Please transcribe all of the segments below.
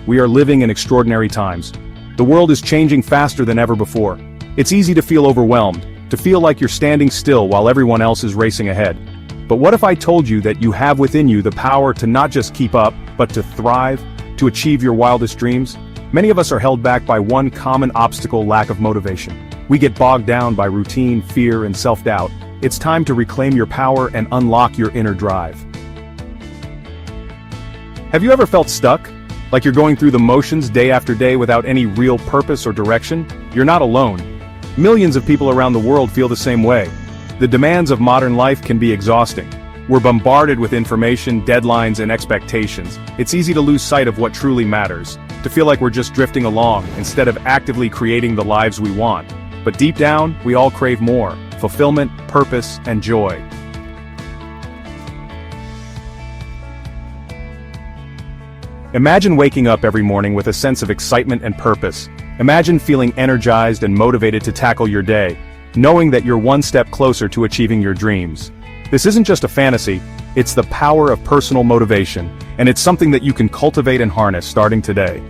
we are living in extraordinary times. The world is changing faster than ever before. It's easy to feel overwhelmed, to feel like you're standing still while everyone else is racing ahead. But what if I told you that you have within you the power to not just keep up, but to thrive, to achieve your wildest dreams? Many of us are held back by one common obstacle: lack of motivation. We get bogged down by routine, fear, and self-doubt. It's time to reclaim your power and unlock your inner drive. Have you ever felt stuck? Like you're going through the motions day after day without any real purpose or direction? You're not alone. Millions of people around the world feel the same way. The demands of modern life can be exhausting. We're bombarded with information, deadlines, and expectations. It's easy to lose sight of what truly matters, to feel like we're just drifting along instead of actively creating the lives we want. But deep down, we all crave more: fulfillment, purpose, and joy. Imagine waking up every morning with a sense of excitement and purpose. Imagine feeling energized and motivated to tackle your day, knowing that you're one step closer to achieving your dreams. This isn't just a fantasy, it's the power of personal motivation, and it's something that you can cultivate and harness starting today.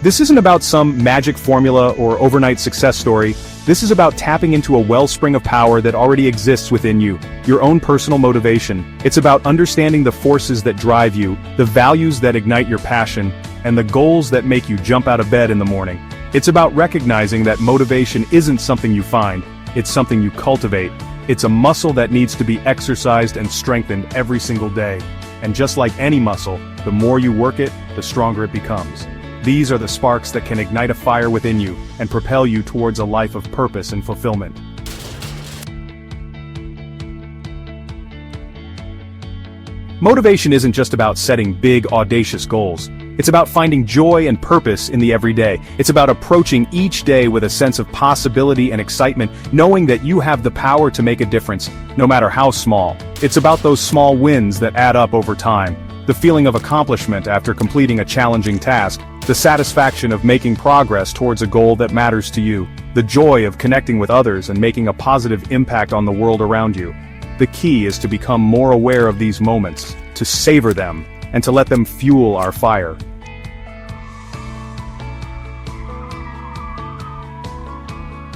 This isn't about some magic formula or overnight success story. This is about tapping into a wellspring of power that already exists within you, your own personal motivation. It's about understanding the forces that drive you, the values that ignite your passion, and the goals that make you jump out of bed in the morning. It's about recognizing that motivation isn't something you find, it's something you cultivate. It's a muscle that needs to be exercised and strengthened every single day. And just like any muscle, the more you work it, the stronger it becomes. These are the sparks that can ignite a fire within you and propel you towards a life of purpose and fulfillment. Motivation isn't just about setting big, audacious goals. It's about finding joy and purpose in the everyday. It's about approaching each day with a sense of possibility and excitement, knowing that you have the power to make a difference, no matter how small. It's about those small wins that add up over time. The feeling of accomplishment after completing a challenging task, the satisfaction of making progress towards a goal that matters to you, the joy of connecting with others and making a positive impact on the world around you. The key is to become more aware of these moments, to savor them, and to let them fuel our fire.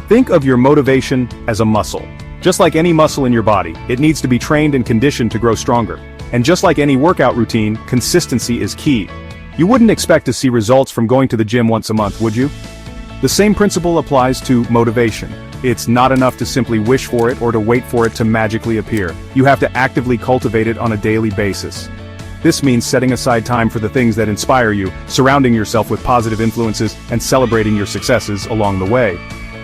Think of your motivation as a muscle. Just like any muscle in your body, it needs to be trained and conditioned to grow stronger. And just like any workout routine, consistency is key. You wouldn't expect to see results from going to the gym once a month, would you? The same principle applies to motivation. It's not enough to simply wish for it or to wait for it to magically appear. You have to actively cultivate it on a daily basis. This means setting aside time for the things that inspire you, surrounding yourself with positive influences, and celebrating your successes along the way.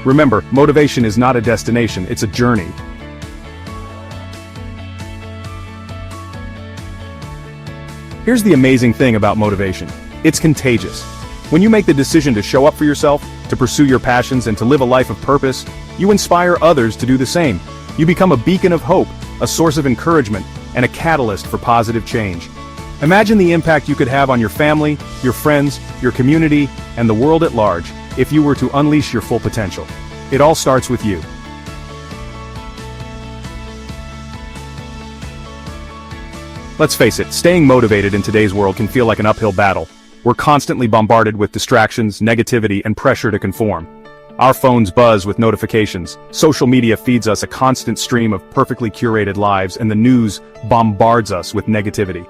Remember, motivation is not a destination, it's a journey. Here's the amazing thing about motivation. It's contagious. When you make the decision to show up for yourself, to pursue your passions, and to live a life of purpose, you inspire others to do the same. You become a beacon of hope, a source of encouragement, and a catalyst for positive change. Imagine the impact you could have on your family, your friends, your community, and the world at large if you were to unleash your full potential. It all starts with you. Let's face it, staying motivated in today's world can feel like an uphill battle. We're constantly bombarded with distractions, negativity, and pressure to conform. Our phones buzz with notifications, social media feeds us a constant stream of perfectly curated lives, and the news bombards us with negativity.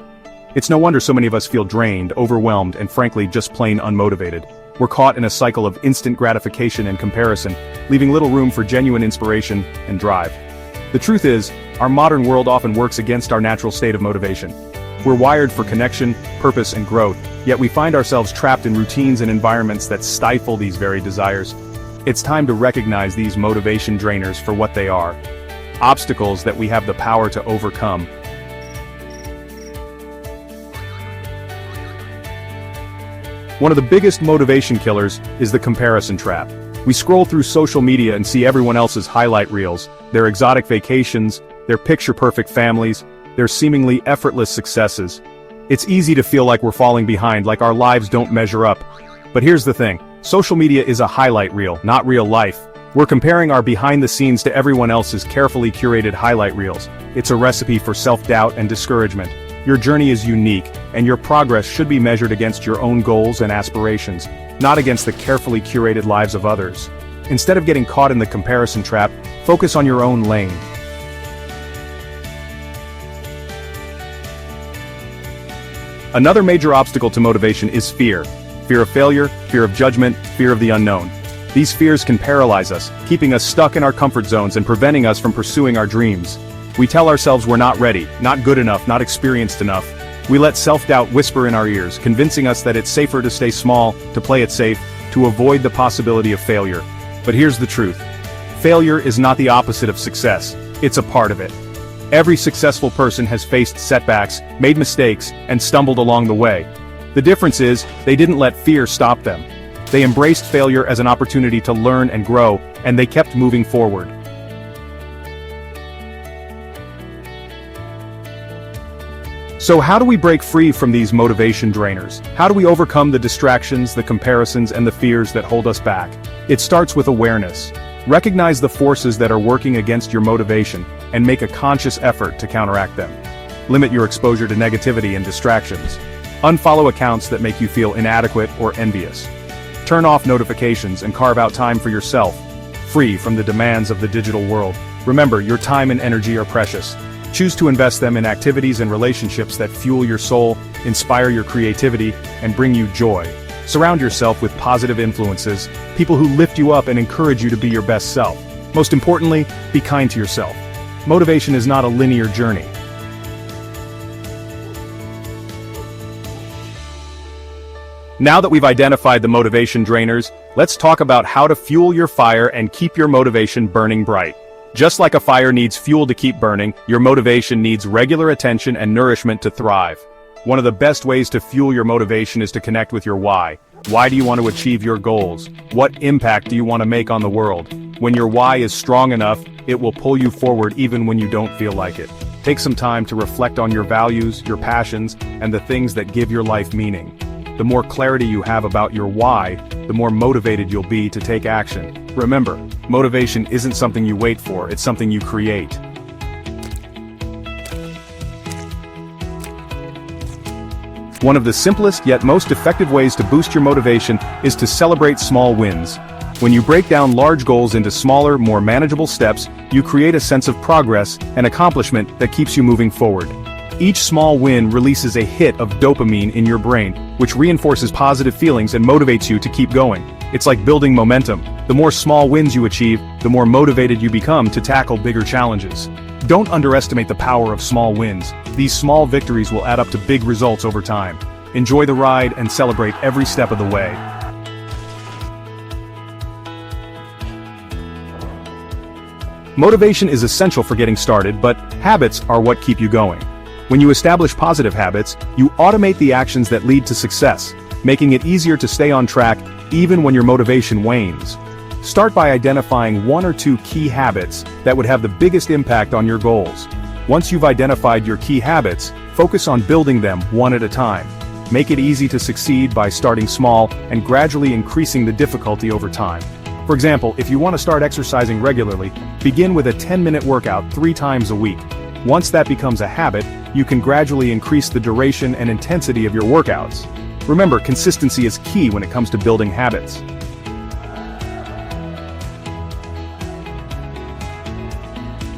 It's no wonder so many of us feel drained, overwhelmed, and frankly just plain unmotivated. We're caught in a cycle of instant gratification and comparison, leaving little room for genuine inspiration and drive. The truth is, our modern world often works against our natural state of motivation. We're wired for connection, purpose, and growth, yet we find ourselves trapped in routines and environments that stifle these very desires. It's time to recognize these motivation drainers for what they are: obstacles that we have the power to overcome. One of the biggest motivation killers is the comparison trap. We scroll through social media and see everyone else's highlight reels, their exotic vacations, their picture-perfect families, their seemingly effortless successes. It's easy to feel like we're falling behind, like our lives don't measure up. But here's the thing, social media is a highlight reel, not real life. We're comparing our behind the scenes to everyone else's carefully curated highlight reels. It's a recipe for self-doubt and discouragement. Your journey is unique, and your progress should be measured against your own goals and aspirations, not against the carefully curated lives of others. Instead of getting caught in the comparison trap, focus on your own lane. Another major obstacle to motivation is fear. Fear of failure, fear of judgment, fear of the unknown. These fears can paralyze us, keeping us stuck in our comfort zones and preventing us from pursuing our dreams. We tell ourselves we're not ready, not good enough, not experienced enough. We let self-doubt whisper in our ears, convincing us that it's safer to stay small, to play it safe, to avoid the possibility of failure. But here's the truth. Failure is not the opposite of success, it's a part of it. Every successful person has faced setbacks, made mistakes, and stumbled along the way. The difference is, they didn't let fear stop them. They embraced failure as an opportunity to learn and grow, and they kept moving forward. So how do we break free from these motivation drainers? How do we overcome the distractions, the comparisons, and the fears that hold us back? It starts with awareness. Recognize the forces that are working against your motivation, and make a conscious effort to counteract them. Limit your exposure to negativity and distractions. Unfollow accounts that make you feel inadequate or envious. Turn off notifications and carve out time for yourself, free from the demands of the digital world. Remember, your time and energy are precious. Choose to invest them in activities and relationships that fuel your soul, inspire your creativity, and bring you joy. Surround yourself with positive influences, people who lift you up and encourage you to be your best self. Most importantly, be kind to yourself. Motivation is not a linear journey. Now that we've identified the motivation drainers, let's talk about how to fuel your fire and keep your motivation burning bright. Just like a fire needs fuel to keep burning, your motivation needs regular attention and nourishment to thrive. One of the best ways to fuel your motivation is to connect with your why. Why do you want to achieve your goals? What impact do you want to make on the world? When your why is strong enough, it will pull you forward even when you don't feel like it. Take some time to reflect on your values, your passions, and the things that give your life meaning. The more clarity you have about your why, the more motivated you'll be to take action. Remember, motivation isn't something you wait for, it's something you create. One of the simplest yet most effective ways to boost your motivation is to celebrate small wins. When you break down large goals into smaller, more manageable steps, you create a sense of progress and accomplishment that keeps you moving forward. Each small win releases a hit of dopamine in your brain, which reinforces positive feelings and motivates you to keep going. It's like building momentum. The more small wins you achieve, the more motivated you become to tackle bigger challenges. Don't underestimate the power of small wins. These small victories will add up to big results over time. Enjoy the ride and celebrate every step of the way. Motivation is essential for getting started, but habits are what keep you going. When you establish positive habits, you automate the actions that lead to success, making it easier to stay on track even when your motivation wanes. Start by identifying 1 or 2 key habits that would have the biggest impact on your goals. Once you've identified your key habits, focus on building them one at a time. Make it easy to succeed by starting small and gradually increasing the difficulty over time. For example, if you want to start exercising regularly, begin with a 10-minute workout 3 times a week. Once that becomes a habit, you can gradually increase the duration and intensity of your workouts. Remember, consistency is key when it comes to building habits.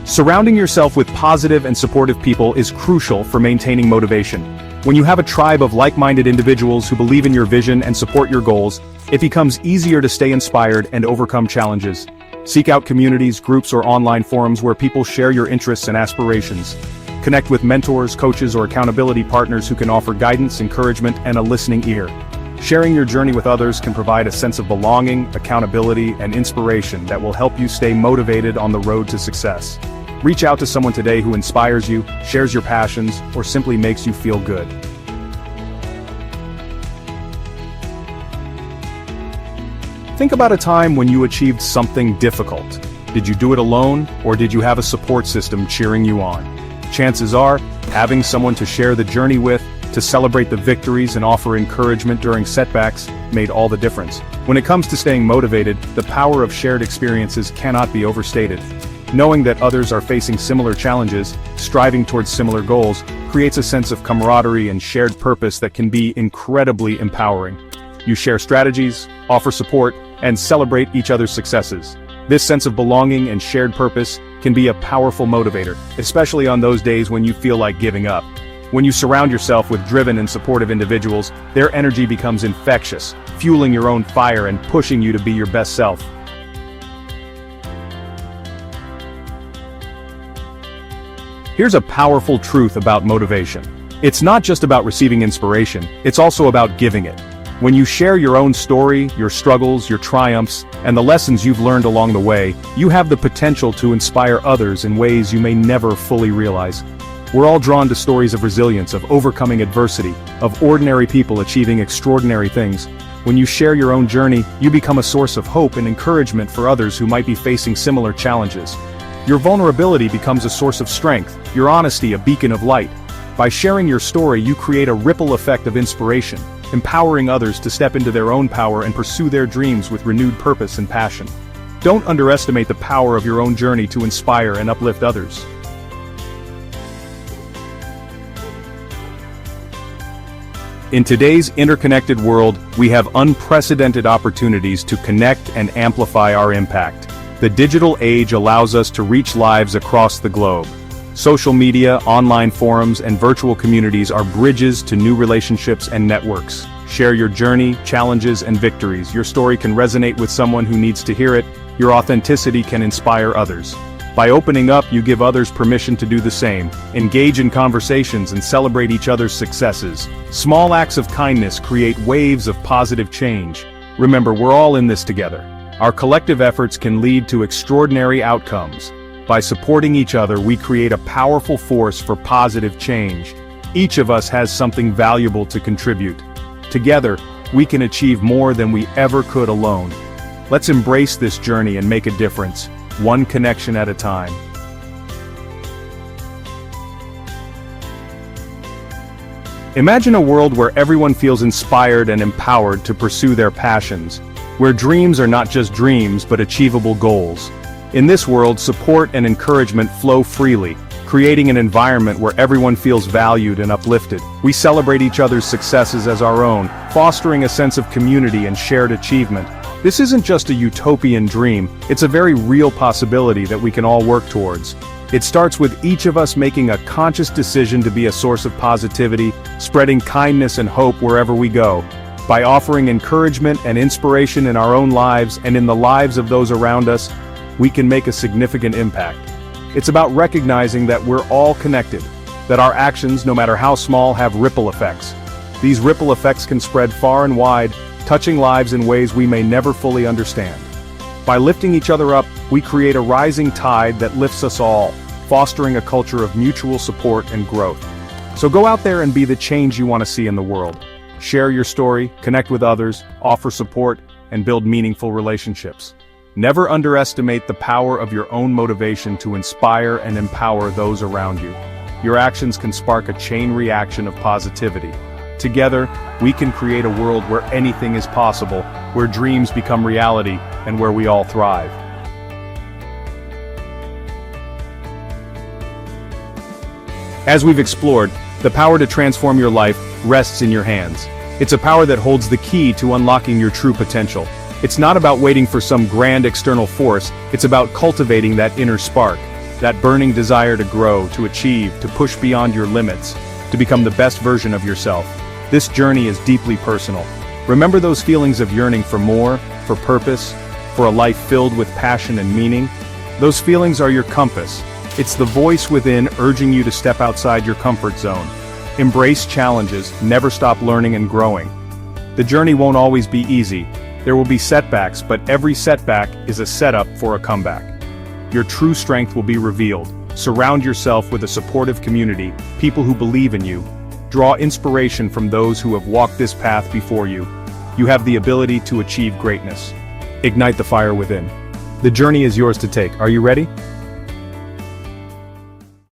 Surrounding yourself with positive and supportive people is crucial for maintaining motivation. When you have a tribe of like-minded individuals who believe in your vision and support your goals, it becomes easier to stay inspired and overcome challenges. Seek out communities, groups, or online forums where people share your interests and aspirations. Connect with mentors, coaches, or accountability partners who can offer guidance, encouragement, and a listening ear. Sharing your journey with others can provide a sense of belonging, accountability, and inspiration that will help you stay motivated on the road to success. Reach out to someone today who inspires you, shares your passions, or simply makes you feel good. Think about a time when you achieved something difficult. Did you do it alone, or did you have a support system cheering you on? Chances are, having someone to share the journey with to celebrate the victories and offer encouragement during setbacks made all the difference. When it comes to staying motivated, the power of shared experiences cannot be overstated. Knowing that others are facing similar challenges, striving towards similar goals, creates a sense of camaraderie and shared purpose that can be incredibly empowering. You share strategies, offer support, and celebrate each other's successes. This sense of belonging and shared purpose can be a powerful motivator, especially on those days when you feel like giving up. When you surround yourself with driven and supportive individuals, their energy becomes infectious, fueling your own fire and pushing you to be your best self. Here's a powerful truth about motivation. It's not just about receiving inspiration, it's also about giving it. When you share your own story, your struggles, your triumphs, and the lessons you've learned along the way, you have the potential to inspire others in ways you may never fully realize. We're all drawn to stories of resilience, of overcoming adversity, of ordinary people achieving extraordinary things. When you share your own journey, you become a source of hope and encouragement for others who might be facing similar challenges. Your vulnerability becomes a source of strength, your honesty a beacon of light. By sharing your story, you create a ripple effect of inspiration, empowering others to step into their own power and pursue their dreams with renewed purpose and passion. Don't underestimate the power of your own journey to inspire and uplift others. In today's interconnected world, we have unprecedented opportunities to connect and amplify our impact. The digital age allows us to reach lives across the globe. Social media, online forums, and virtual communities are bridges to new relationships and networks. Share your journey, challenges, and victories. Your story can resonate with someone who needs to hear it. Your authenticity can inspire others. By opening up, you give others permission to do the same. Engage in conversations and celebrate each other's successes. Small acts of kindness create waves of positive change. Remember, we're all in this together. Our collective efforts can lead to extraordinary outcomes. By supporting each other, we create a powerful force for positive change. Each of us has something valuable to contribute. Together, we can achieve more than we ever could alone. Let's embrace this journey and make a difference, one connection at a time. Imagine a world where everyone feels inspired and empowered to pursue their passions, where dreams are not just dreams but achievable goals. In this world, support and encouragement flow freely, creating an environment where everyone feels valued and uplifted. We celebrate each other's successes as our own, fostering a sense of community and shared achievement. This isn't just a utopian dream, it's a very real possibility that we can all work towards. It starts with each of us making a conscious decision to be a source of positivity, spreading kindness and hope wherever we go. By offering encouragement and inspiration in our own lives and in the lives of those around us, we can make a significant impact. It's about recognizing that we're all connected, that our actions, no matter how small, have ripple effects. These ripple effects can spread far and wide, touching lives in ways we may never fully understand. By lifting each other up, we create a rising tide that lifts us all, fostering a culture of mutual support and growth. So go out there and be the change you want to see in the world. Share your story, connect with others, offer support, and build meaningful relationships. Never underestimate the power of your own motivation to inspire and empower those around you. Your actions can spark a chain reaction of positivity. Together, we can create a world where anything is possible, where dreams become reality, and where we all thrive. As we've explored, the power to transform your life rests in your hands. It's a power that holds the key to unlocking your true potential. It's not about waiting for some grand external force, it's about cultivating that inner spark, that burning desire to grow, to achieve, to push beyond your limits, to become the best version of yourself. This journey is deeply personal. Remember those feelings of yearning for more, for purpose, for a life filled with passion and meaning? Those feelings are your compass. It's the voice within urging you to step outside your comfort zone. Embrace challenges, never stop learning and growing. The journey won't always be easy. There will be setbacks, but every setback is a setup for a comeback. Your true strength will be revealed. Surround yourself with a supportive community, people who believe in you. Draw inspiration from those who have walked this path before you. You have the ability to achieve greatness. Ignite the fire within. The journey is yours to take. Are you ready?